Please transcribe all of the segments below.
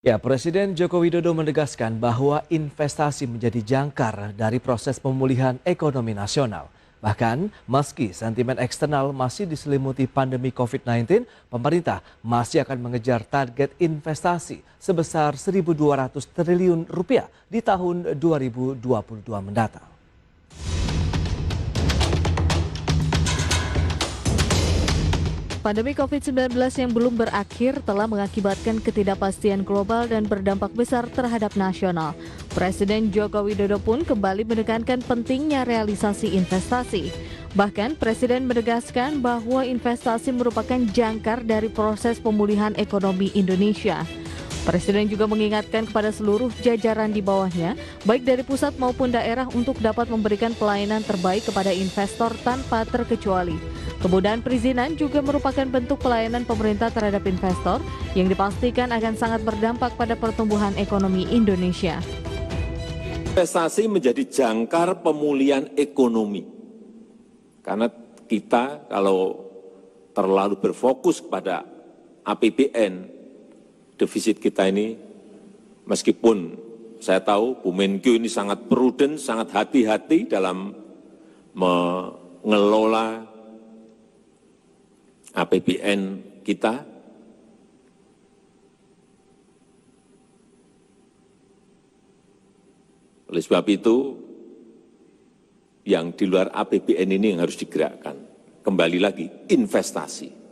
Ya, Presiden Joko Widodo menegaskan bahwa investasi menjadi jangkar dari proses pemulihan ekonomi nasional. Bahkan, meski sentimen eksternal masih diselimuti pandemi COVID-19, pemerintah masih akan mengejar target investasi sebesar 1.200 triliun rupiah di tahun 2022 mendatang. Pandemi COVID-19 yang belum berakhir telah mengakibatkan ketidakpastian global dan berdampak besar terhadap nasional. Presiden Joko Widodo pun kembali menekankan pentingnya realisasi investasi. Bahkan Presiden menegaskan bahwa investasi merupakan jangkar dari proses pemulihan ekonomi Indonesia. Presiden juga mengingatkan kepada seluruh jajaran di bawahnya, baik dari pusat maupun daerah untuk dapat memberikan pelayanan terbaik kepada investor tanpa terkecuali. Kemudahan perizinan juga merupakan bentuk pelayanan pemerintah terhadap investor yang dipastikan akan sangat berdampak pada pertumbuhan ekonomi Indonesia. Investasi menjadi jangkar pemulihan ekonomi. Karena kita kalau terlalu berfokus kepada APBN, defisit kita ini, meskipun saya tahu Bu Menkyu ini sangat prudent, sangat hati-hati dalam mengelola APBN kita, oleh sebab itu yang di luar APBN ini yang harus digerakkan. Kembali lagi, investasi.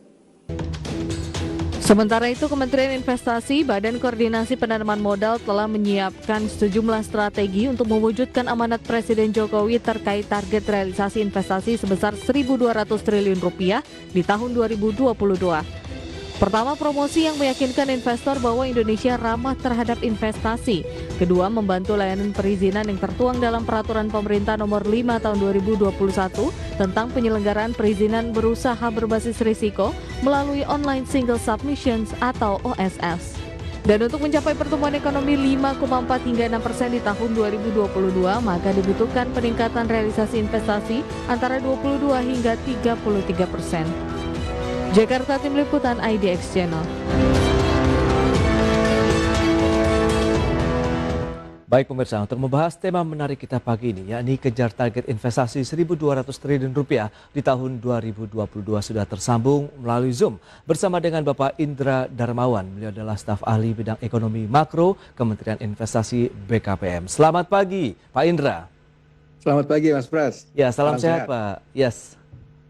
Sementara itu, Kementerian Investasi, Badan Koordinasi Penanaman Modal telah menyiapkan sejumlah strategi untuk mewujudkan amanat Presiden Jokowi terkait target realisasi investasi sebesar 1.200 triliun rupiah di tahun 2022. Pertama, promosi yang meyakinkan investor bahwa Indonesia ramah terhadap investasi. Kedua, membantu layanan perizinan yang tertuang dalam Peraturan Pemerintah Nomor 5 Tahun 2021 tentang penyelenggaraan perizinan berusaha berbasis risiko melalui Online Single Submissions atau OSS. Dan untuk mencapai pertumbuhan ekonomi 5,4 hingga 6% di tahun 2022, maka dibutuhkan peningkatan realisasi investasi antara 22 hingga 33%. Jakarta, Tim Liputan IDX Channel. Baik pemirsa, untuk membahas tema menarik kita pagi ini, yakni kejar target investasi 1.200 triliun rupiah di tahun 2022 sudah tersambung melalui Zoom bersama dengan Bapak Indra Darmawan. Beliau adalah staf ahli bidang ekonomi makro Kementerian Investasi BKPM. Selamat pagi Pak Indra. Selamat pagi Mas Pras. Ya, salam sehat Pak. Yes,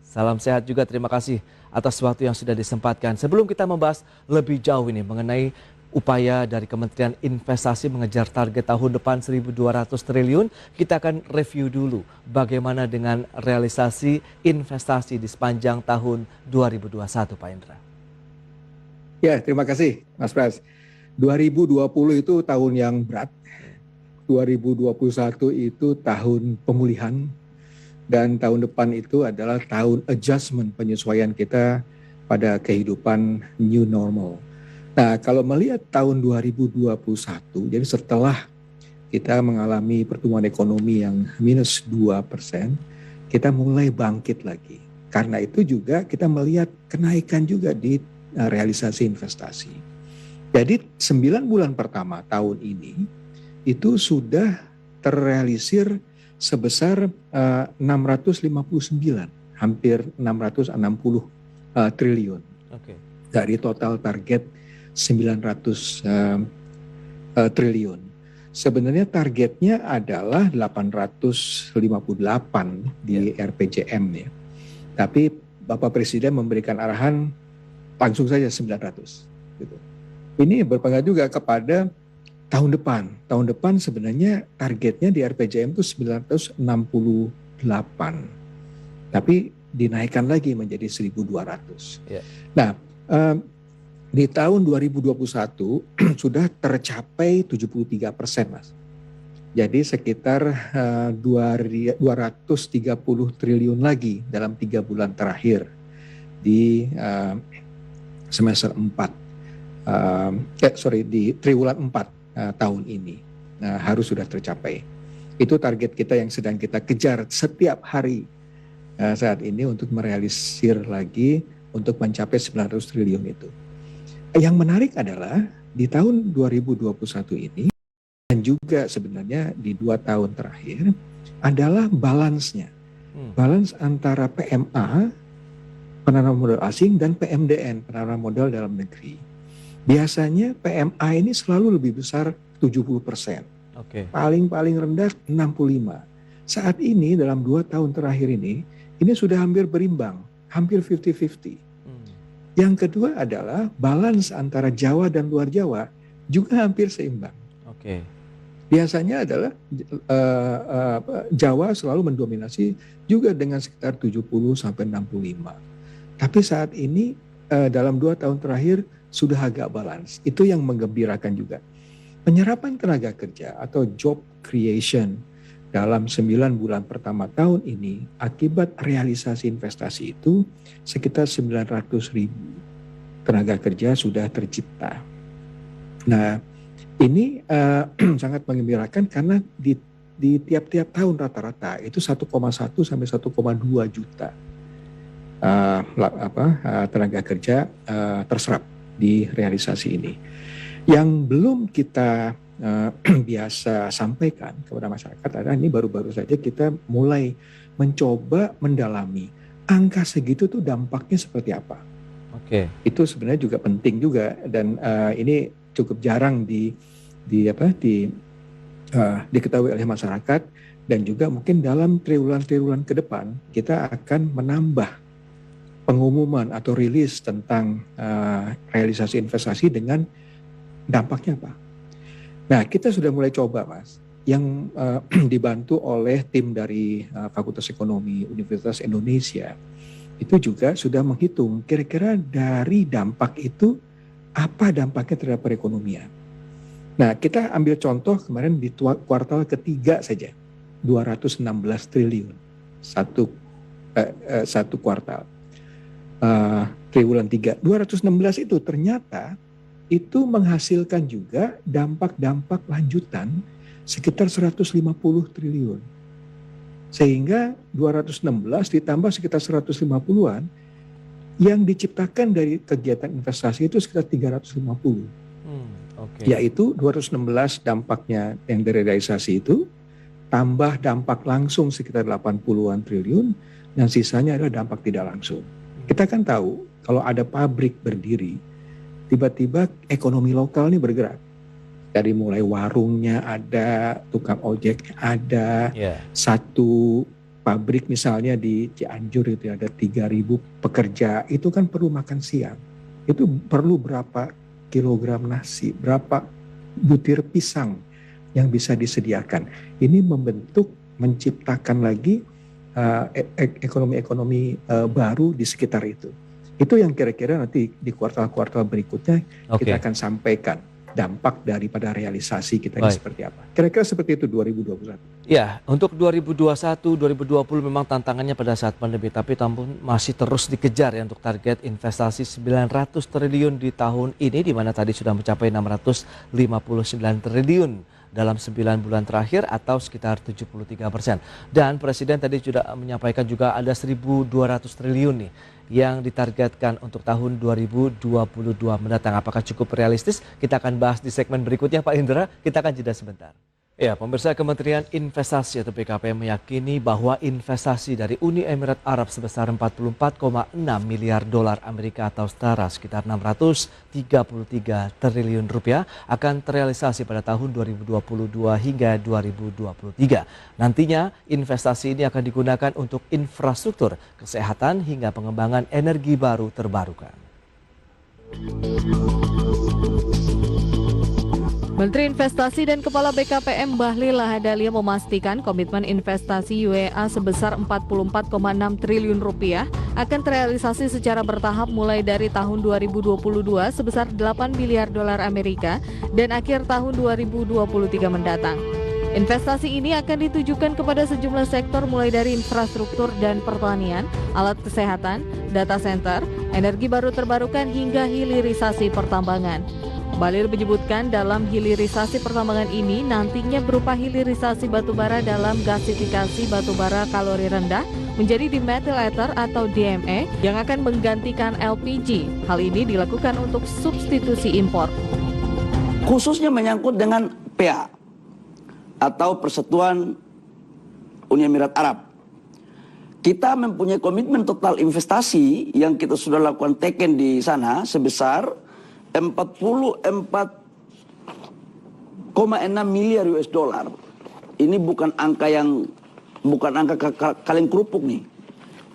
salam sehat juga, terima kasih atas waktu yang sudah disempatkan. Sebelum kita membahas lebih jauh ini mengenai upaya dari Kementerian Investasi mengejar target tahun depan 1.200 triliun, kita akan review dulu bagaimana dengan realisasi investasi di sepanjang tahun 2021, Pak Indra. Ya, terima kasih Mas Pras. 2020 itu tahun yang berat, 2021 itu tahun pemulihan, dan tahun depan itu adalah tahun adjustment, penyesuaian kita pada kehidupan new normal. Nah, kalau melihat tahun 2021, jadi setelah kita mengalami pertumbuhan ekonomi yang minus 2%, kita mulai bangkit lagi. Karena itu juga kita melihat kenaikan juga di realisasi investasi. Jadi 9 bulan pertama tahun ini itu sudah terrealisir sebesar 659, hampir 660 triliun. Okay. Dari total target 900 triliun. Sebenarnya targetnya adalah 858 di RPJM ya. Tapi Bapak Presiden memberikan arahan langsung saja 900. Gitu. Ini berpengaruh juga kepada tahun depan. Tahun depan sebenarnya targetnya di RPJM itu 968. Tapi dinaikkan lagi menjadi 1.200. Yeah. Nah, di tahun 2021 sudah tercapai 73%, Mas. Jadi sekitar 230 triliun lagi dalam 3 bulan terakhir di semester 4. Di triwulan 4 tahun ini harus sudah tercapai. Itu target kita yang sedang kita kejar setiap hari saat ini untuk merealisir lagi untuk mencapai 900 triliun itu. Yang menarik adalah di tahun 2021 ini dan juga sebenarnya di 2 tahun terakhir adalah balance-nya. Balance antara PMA, penanaman modal asing, dan PMDN, penanaman modal dalam negeri. Biasanya PMA ini selalu lebih besar 70%. Paling rendah 65%. Saat ini dalam 2 tahun terakhir ini sudah hampir berimbang, hampir 50-50. Yang kedua adalah balance antara Jawa dan luar Jawa juga hampir seimbang. Biasanya adalah Jawa selalu mendominasi juga dengan sekitar 70-65. Tapi saat ini dalam 2 tahun terakhir sudah agak balance. Itu yang menggembirakan juga. Penyerapan tenaga kerja atau job creation dalam 9 bulan pertama tahun ini akibat realisasi investasi itu sekitar 900.000 tenaga kerja sudah tercipta. Nah, ini sangat menggembirakan karena di tiap-tiap tahun rata-rata itu 1,1 sampai 1,2 juta tenaga kerja terserap di realisasi ini. Yang belum kita biasa sampaikan kepada masyarakat adalah ini baru-baru saja kita mulai mencoba mendalami angka segitu tuh dampaknya seperti apa. Itu sebenarnya juga penting juga dan ini cukup jarang diketahui oleh masyarakat dan juga mungkin dalam triwulan-triwulan ke depan kita akan menambah pengumuman atau rilis tentang realisasi investasi dengan dampaknya apa. Nah, kita sudah mulai coba, Mas, yang dibantu oleh tim dari Fakultas Ekonomi Universitas Indonesia. Itu juga sudah menghitung kira-kira dari dampak itu apa dampaknya terhadap perekonomian. Nah, kita ambil contoh kemarin di kuartal ketiga saja, 216 triliun satu kuartal. Triwulan 3, 216 itu ternyata itu menghasilkan juga dampak-dampak lanjutan sekitar 150 triliun. Sehingga 216 ditambah sekitar 150-an yang diciptakan dari kegiatan investasi itu sekitar 350. Yaitu 216 dampaknya yang dari realisasi itu, tambah dampak langsung sekitar 80-an triliun, dan sisanya adalah dampak tidak langsung. Kita kan tahu kalau ada pabrik berdiri, tiba-tiba ekonomi lokal ini bergerak. Dari mulai warungnya ada, tukang ojek ada, satu pabrik misalnya di Cianjur itu ada 3.000 pekerja, itu kan perlu makan siang. Itu perlu berapa kilogram nasi, berapa butir pisang yang bisa disediakan. Ini menciptakan lagi ekonomi-ekonomi baru di sekitar itu. Itu yang kira-kira nanti di kuartal-kuartal berikutnya kita akan sampaikan dampak daripada realisasi kita ini seperti apa. Kira-kira seperti itu 2021. Ya, untuk 2021, 2020 memang tantangannya pada saat pandemi, tapi masih terus dikejar ya untuk target investasi 900 triliun di tahun ini, di mana tadi sudah mencapai 659 triliun dalam 9 bulan terakhir atau sekitar 73%. Dan Presiden tadi sudah menyampaikan juga ada 1.200 triliun nih yang ditargetkan untuk tahun 2022 mendatang. Apakah cukup realistis? Kita akan bahas di segmen berikutnya, Pak Indra. Kita akan jeda sebentar. Ya, pemirsa, Kementerian Investasi atau BKP meyakini bahwa investasi dari Uni Emirat Arab sebesar 44,6 miliar dolar Amerika atau setara sekitar 633 triliun rupiah akan terrealisasi pada tahun 2022 hingga 2023. Nantinya investasi ini akan digunakan untuk infrastruktur, kesehatan hingga pengembangan energi baru terbarukan. Menteri Investasi dan Kepala BKPM Bahlil Lahadalia memastikan komitmen investasi UEA sebesar 44,6 triliun rupiah akan terrealisasi secara bertahap mulai dari tahun 2022 sebesar 8 miliar dolar Amerika dan akhir tahun 2023 mendatang. Investasi ini akan ditujukan kepada sejumlah sektor mulai dari infrastruktur dan pertanian, alat kesehatan, data center, energi baru terbarukan hingga hilirisasi pertambangan. Bahlil menyebutkan dalam hilirisasi pertambangan ini nantinya berupa hilirisasi batubara dalam gasifikasi batubara kalori rendah menjadi dimethyl ether atau DME yang akan menggantikan LPG. Hal ini dilakukan untuk substitusi impor. khususnya menyangkut dengan PA atau Persatuan Uni Emirat Arab. Kita mempunyai komitmen total investasi yang kita sudah lakukan teken di sana sebesar 44,6 miliar US dollar. Ini bukan angka kaleng kerupuk nih.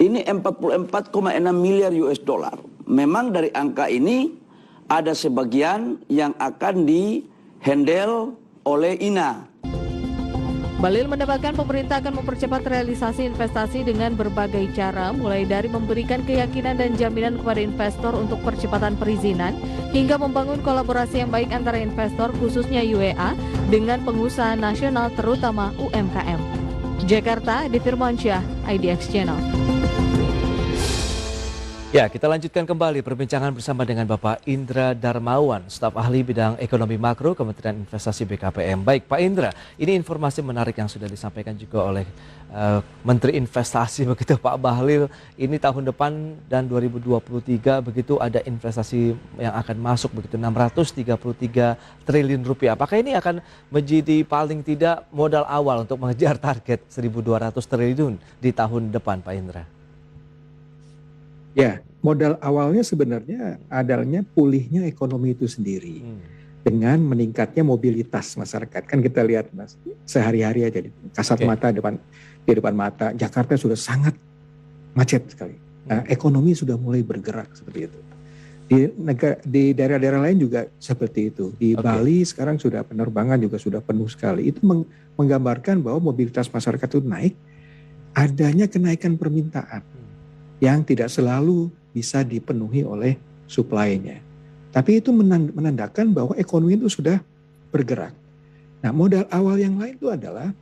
Ini 44,6 miliar US dollar. Memang dari angka ini ada sebagian yang akan di-handle oleh INA. Bahlil menambahkan pemerintah akan mempercepat realisasi investasi dengan berbagai cara, mulai dari memberikan keyakinan dan jaminan kepada investor untuk percepatan perizinan, hingga membangun kolaborasi yang baik antara investor khususnya UEA dengan pengusaha nasional terutama UMKM. Jakarta, Adi Firmansyah, IDX Channel. Ya, kita lanjutkan kembali perbincangan bersama dengan Bapak Indra Darmawan, staf ahli bidang ekonomi makro Kementerian Investasi BKPM. Baik, Pak Indra, ini informasi menarik yang sudah disampaikan juga oleh Menteri Investasi begitu Pak Bahlil. Ini tahun depan dan 2023 begitu ada investasi yang akan masuk begitu 633 triliun rupiah. Apakah ini akan menjadi paling tidak modal awal untuk mengejar target 1.200 triliun di tahun depan, Pak Indra? Ya, modal awalnya sebenarnya adanya pulihnya ekonomi itu sendiri dengan meningkatnya mobilitas masyarakat. Kan kita lihat Mas, sehari-hari aja kasat mata di depan mata Jakarta sudah sangat macet sekali. Nah, ekonomi sudah mulai bergerak seperti itu. Di daerah-daerah lain juga seperti itu. Di Bali sekarang sudah penerbangan juga sudah penuh sekali. Itu menggambarkan bahwa mobilitas masyarakat itu naik, adanya kenaikan permintaan yang tidak selalu bisa dipenuhi oleh supply-nya. Tapi itu menandakan bahwa ekonomi itu sudah bergerak. Nah, modal awal yang lain itu adalah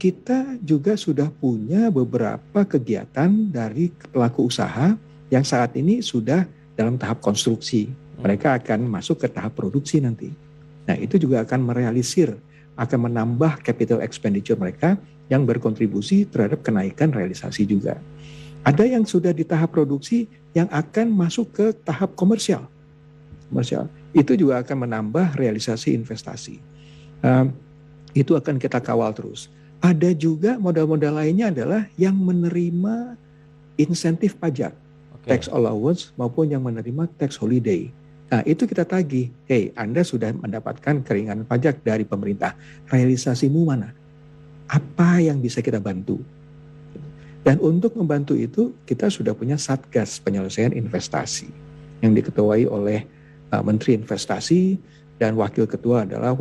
kita juga sudah punya beberapa kegiatan dari pelaku usaha yang saat ini sudah dalam tahap konstruksi. Mereka akan masuk ke tahap produksi nanti. Nah, itu juga akan merealisir, akan menambah capital expenditure mereka yang berkontribusi terhadap kenaikan realisasi juga. Ada yang sudah di tahap produksi yang akan masuk ke tahap komersial. Itu juga akan menambah realisasi investasi. Itu akan kita kawal terus. Ada juga modal-modal lainnya adalah yang menerima insentif pajak, tax allowance maupun yang menerima tax holiday. Nah, itu kita tagih. Hey, Anda sudah mendapatkan keringanan pajak dari pemerintah. Realisasimu mana? Apa yang bisa kita bantu? Dan untuk membantu itu kita sudah punya Satgas Penyelesaian Investasi yang diketuai oleh Menteri Investasi dan Wakil Ketua adalah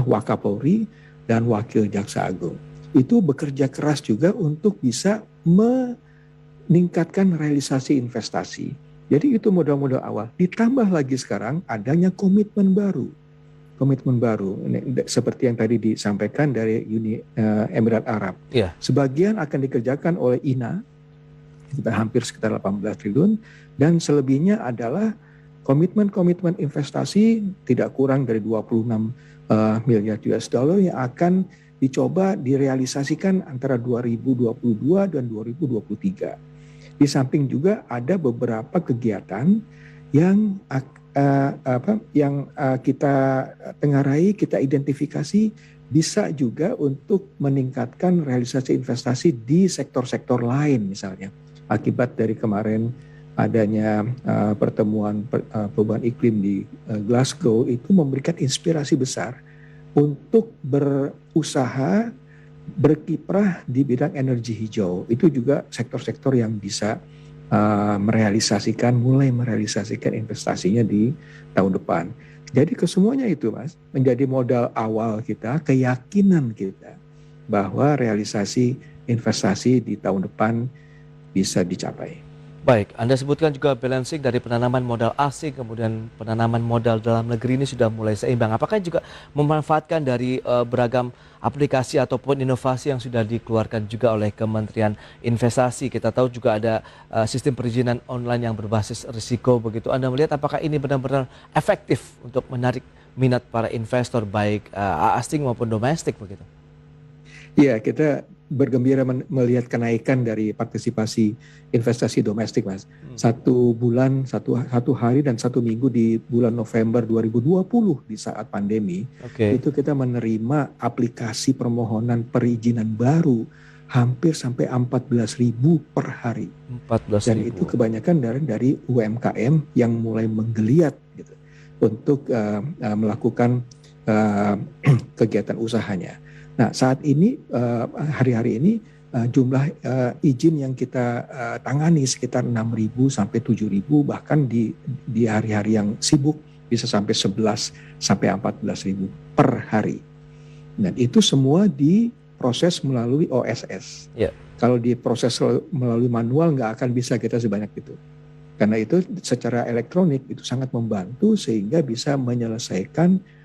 Wakapolri dan Wakil Jaksa Agung. Itu bekerja keras juga untuk bisa meningkatkan realisasi investasi. Jadi itu modal-modal awal. Ditambah lagi sekarang adanya komitmen baru. Ini, seperti yang tadi disampaikan dari Emirat Arab. Yeah. Sebagian akan dikerjakan oleh INA, hampir sekitar 18 triliun, dan selebihnya adalah komitmen investasi tidak kurang dari 26 miliar US dollar yang akan dicoba direalisasikan antara 2022 dan 2023. Di samping juga ada beberapa kegiatan yang kita tengarai, kita identifikasi bisa juga untuk meningkatkan realisasi investasi di sektor-sektor lain misalnya. Akibat dari kemarin adanya pertemuan perubahan iklim di Glasgow itu memberikan inspirasi besar untuk berusaha berkiprah di bidang energi hijau. Itu juga sektor-sektor yang bisa mulai merealisasikan investasinya di tahun depan. Jadi kesemuanya itu Mas menjadi modal awal kita, keyakinan kita bahwa realisasi investasi di tahun depan bisa dicapai. Baik, Anda sebutkan juga balancing dari penanaman modal asing, kemudian penanaman modal dalam negeri ini sudah mulai seimbang. Apakah juga memanfaatkan dari beragam aplikasi ataupun inovasi yang sudah dikeluarkan juga oleh Kementerian Investasi? Kita tahu juga ada sistem perizinan online yang berbasis risiko begitu. Anda melihat apakah ini benar-benar efektif untuk menarik minat para investor baik asing maupun domestik begitu? Iya, kita bergembira melihat kenaikan dari partisipasi investasi domestik, Mas. Satu bulan, satu hari dan satu minggu di bulan November 2020 di saat pandemi, Oke. itu kita menerima aplikasi permohonan perizinan baru hampir sampai 14.000 per hari. 14.000. Dan itu kebanyakan dari UMKM yang mulai menggeliat gitu, untuk melakukan kegiatan usahanya. Nah, saat ini hari-hari ini jumlah izin yang kita tangani sekitar 6.000 sampai 7.000, bahkan di hari-hari yang sibuk bisa sampai 11 sampai 14.000 per hari. Dan itu semua diproses melalui OSS. Ya. Kalau diproses melalui manual nggak akan bisa kita sebanyak itu. Karena itu secara elektronik itu sangat membantu sehingga bisa menyelesaikan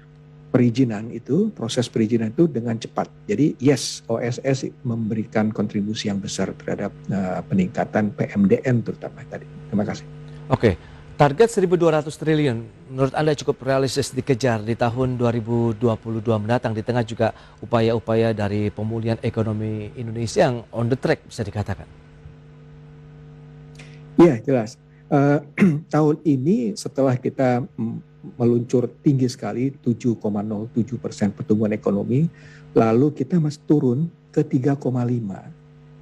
perizinan itu, proses perizinan itu dengan cepat. Jadi yes, OSS memberikan kontribusi yang besar terhadap peningkatan PMDN terutama tadi. Terima kasih. Oke, target 1.200 triliun menurut Anda cukup realistis dikejar di tahun 2022 mendatang di tengah juga upaya-upaya dari pemulihan ekonomi Indonesia yang on the track bisa dikatakan? Iya, jelas. Tahun ini setelah kita meluncur tinggi sekali 7,07% pertumbuhan ekonomi, lalu kita masih turun ke 3,5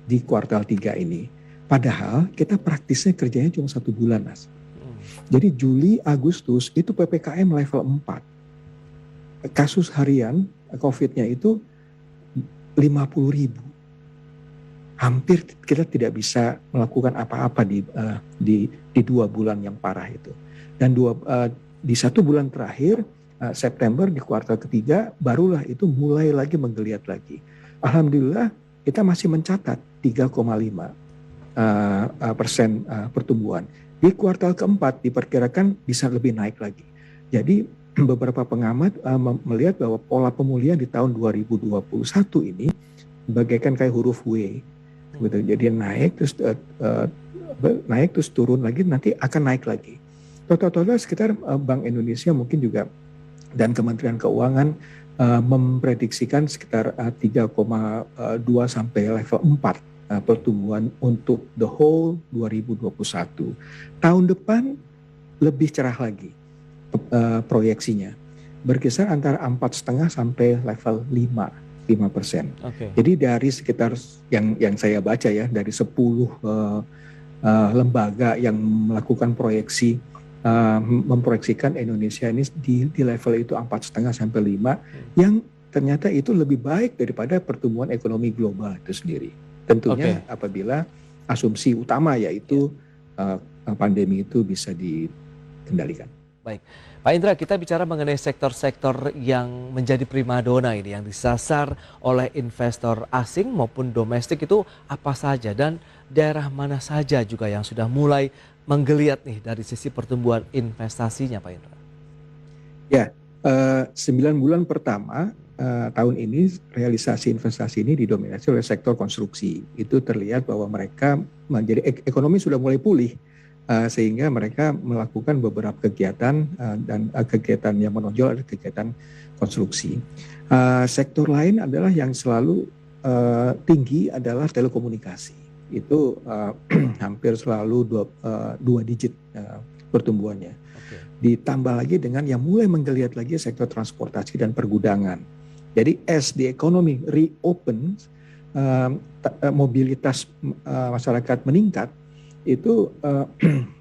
di kuartal 3 ini. Padahal kita praktisnya kerjanya cuma 1 bulan, Mas. Jadi Juli, Agustus itu PPKM level 4. Kasus harian COVID-nya itu 50.000. Hampir kita tidak bisa melakukan apa-apa di 2 bulan yang parah itu. Dan di 1 bulan terakhir, September di kuartal ketiga, barulah itu mulai lagi menggeliat lagi. Alhamdulillah kita masih mencatat 3,5% pertumbuhan. Di kuartal keempat diperkirakan bisa lebih naik lagi. Jadi beberapa pengamat melihat bahwa pola pemulihan di tahun 2021 ini bagaikan kayak huruf W. Gitu. Jadi naik terus turun lagi, nanti akan naik lagi. Total sekitar Bank Indonesia mungkin juga dan Kementerian Keuangan memprediksikan sekitar 3,2 sampai level 4 pertumbuhan untuk the whole 2021. Tahun depan lebih cerah lagi proyeksinya, berkisar antara 4,5 sampai level 5%. Oke. Jadi dari sekitar yang saya baca ya, dari 10 lembaga yang melakukan proyeksi, memproyeksikan Indonesia ini di level itu 4,5 sampai 5, yang ternyata itu lebih baik daripada pertumbuhan ekonomi global itu sendiri. Tentunya apabila asumsi utama yaitu pandemi itu bisa dikendalikan. Baik, Pak Indra, kita bicara mengenai sektor-sektor yang menjadi primadona ini, yang disasar oleh investor asing maupun domestik itu apa saja dan daerah mana saja juga yang sudah mulai menggeliat nih dari sisi pertumbuhan investasinya, Pak Indra? Ya, 9 bulan pertama tahun ini realisasi investasi ini didominasi oleh sektor konstruksi. Itu terlihat bahwa mereka menjadi ekonomi sudah mulai pulih. Sehingga mereka melakukan beberapa kegiatan dan kegiatan yang menonjol adalah kegiatan konstruksi. Sektor lain adalah yang selalu tinggi adalah telekomunikasi. Itu hampir selalu 2 digit pertumbuhannya. Ditambah lagi dengan yang mulai menggeliat lagi sektor transportasi dan pergudangan. Jadi as the economy reopen, mobilitas masyarakat meningkat, itu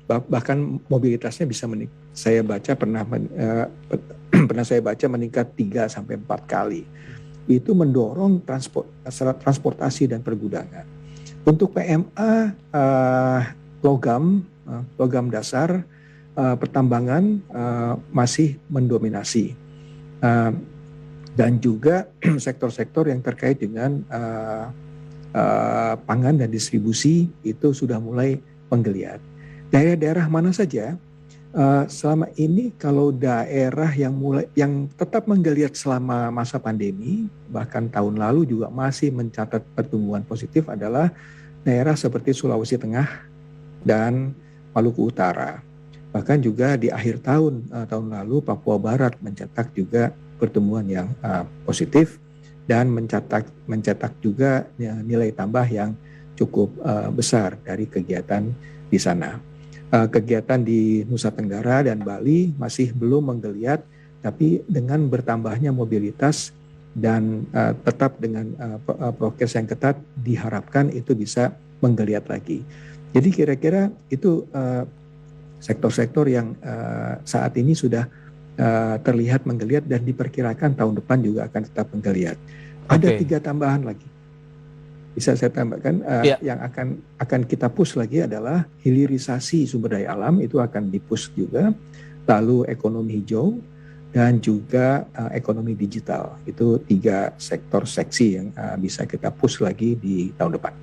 bahkan mobilitasnya bisa meningkat. Saya baca pernah saya baca meningkat 3 sampai 4 kali. Itu mendorong transportasi dan pergudangan. Untuk PMA, logam dasar, pertambangan masih mendominasi, dan juga sektor-sektor yang terkait dengan pangan dan distribusi itu sudah mulai menggeliat. Daerah-daerah mana saja selama ini, kalau daerah yang tetap menggeliat selama masa pandemi, bahkan tahun lalu juga masih mencatat pertumbuhan positif, adalah daerah seperti Sulawesi Tengah dan Maluku Utara. Bahkan juga di akhir tahun lalu Papua Barat mencetak juga pertumbuhan yang positif, dan mencetak juga nilai tambah yang cukup besar dari kegiatan di sana. Kegiatan di Nusa Tenggara dan Bali masih belum menggeliat, tapi dengan bertambahnya mobilitas dan tetap dengan prokes yang ketat diharapkan itu bisa menggeliat lagi. Jadi kira-kira itu sektor-sektor yang saat ini sudah terlihat menggeliat dan diperkirakan tahun depan juga akan tetap menggeliat. Ada 3 tambahan lagi. Bisa saya tambahkan yang akan kita push lagi adalah hilirisasi sumber daya alam, itu akan dipush juga. Lalu ekonomi hijau dan juga ekonomi digital. Itu 3 sektor seksi yang bisa kita push lagi di tahun depan.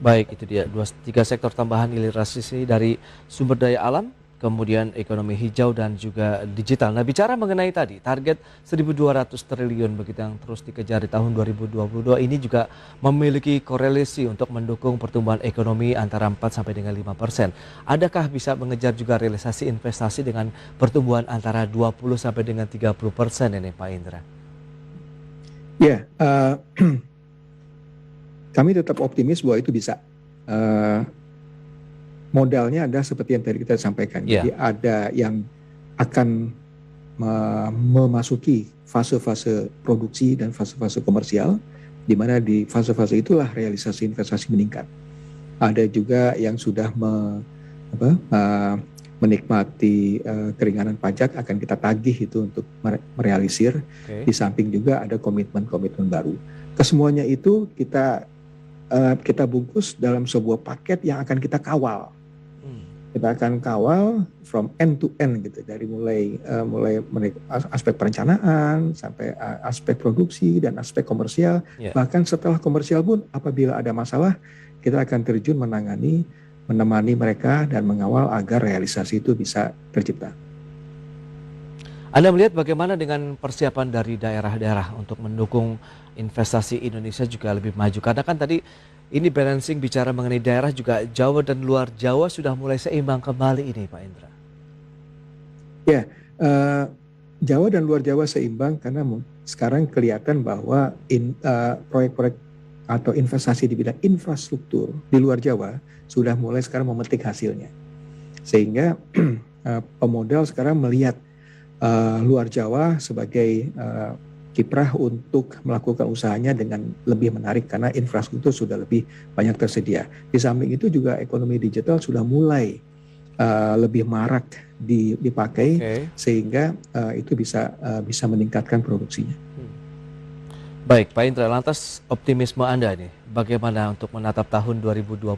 Baik, itu dia 3 sektor tambahan hilirisasi dari sumber daya alam, kemudian ekonomi hijau dan juga digital. Nah, bicara mengenai tadi target 1.200 triliun begitu yang terus dikejar di tahun 2022 ini juga memiliki korelasi untuk mendukung pertumbuhan ekonomi antara 4 sampai dengan 5%. Adakah bisa mengejar juga realisasi investasi dengan pertumbuhan antara 20 sampai dengan 30% ini, Pak Indra? Ya, kami tetap optimis bahwa itu bisa. Modalnya ada seperti yang tadi kita sampaikan. Jadi ada yang akan memasuki fase-fase produksi dan fase-fase komersial, di mana di fase-fase itulah realisasi investasi meningkat. Ada juga yang sudah menikmati keringanan pajak, akan kita tagih itu untuk merealisir. Di samping juga ada komitmen-komitmen baru. Kesemuanya itu kita bungkus dalam sebuah paket yang akan kita kawal. Kita akan kawal from end to end gitu, dari mulai aspek perencanaan sampai aspek produksi dan aspek komersial. Bahkan setelah komersial pun apabila ada masalah kita akan terjun menemani mereka dan mengawal agar realisasi itu bisa tercipta. Anda melihat bagaimana dengan persiapan dari daerah-daerah untuk mendukung investasi Indonesia juga lebih maju? Karena kan tadi ini balancing bicara mengenai daerah juga Jawa dan luar Jawa sudah mulai seimbang kembali ini, Pak Indra. Ya, Jawa dan luar Jawa seimbang karena sekarang kelihatan bahwa proyek-proyek atau investasi di bidang infrastruktur di luar Jawa sudah mulai sekarang memetik hasilnya. Sehingga pemodal sekarang melihat luar Jawa sebagai kiprah untuk melakukan usahanya dengan lebih menarik karena infrastruktur sudah lebih banyak tersedia. Di samping itu juga ekonomi digital sudah mulai lebih marak dipakai sehingga itu bisa meningkatkan produksinya. Baik, Pak Indra, lantas optimisme Anda nih, bagaimana untuk menatap tahun 2022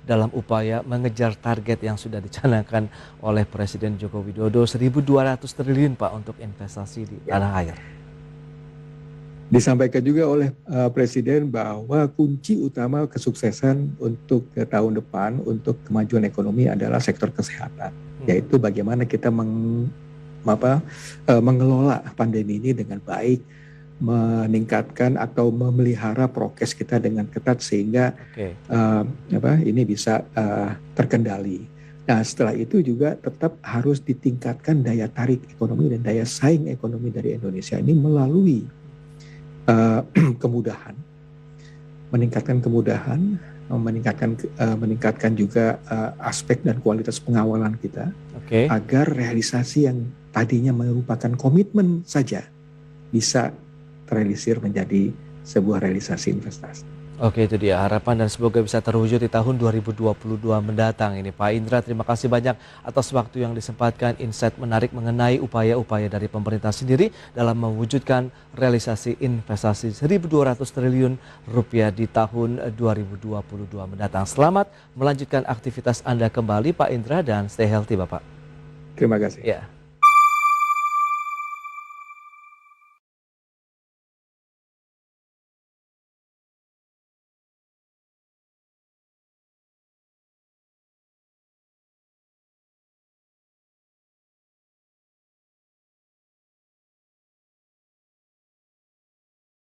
dalam upaya mengejar target yang sudah dicanangkan oleh Presiden Joko Widodo 1.200 triliun Pak untuk investasi di tanah air? Disampaikan juga oleh Presiden bahwa kunci utama kesuksesan untuk tahun depan untuk kemajuan ekonomi adalah sektor kesehatan, yaitu bagaimana kita mengelola pandemi ini dengan baik, meningkatkan atau memelihara prokes kita dengan ketat sehingga ini bisa terkendali. Nah, setelah itu juga tetap harus ditingkatkan daya tarik ekonomi dan daya saing ekonomi dari Indonesia ini melalui meningkatkan kemudahan, meningkatkan juga aspek dan kualitas pengawalan kita, agar realisasi yang tadinya merupakan komitmen saja bisa terrealisir menjadi sebuah realisasi investasi. Oke, itu dia harapan dan semoga bisa terwujud di tahun 2022 mendatang ini. Pak Indra, terima kasih banyak atas waktu yang disempatkan, insight menarik mengenai upaya-upaya dari pemerintah sendiri dalam mewujudkan realisasi investasi 1.200 triliun rupiah di tahun 2022 mendatang. Selamat melanjutkan aktivitas Anda kembali Pak Indra dan stay healthy Bapak. Terima kasih. Ya.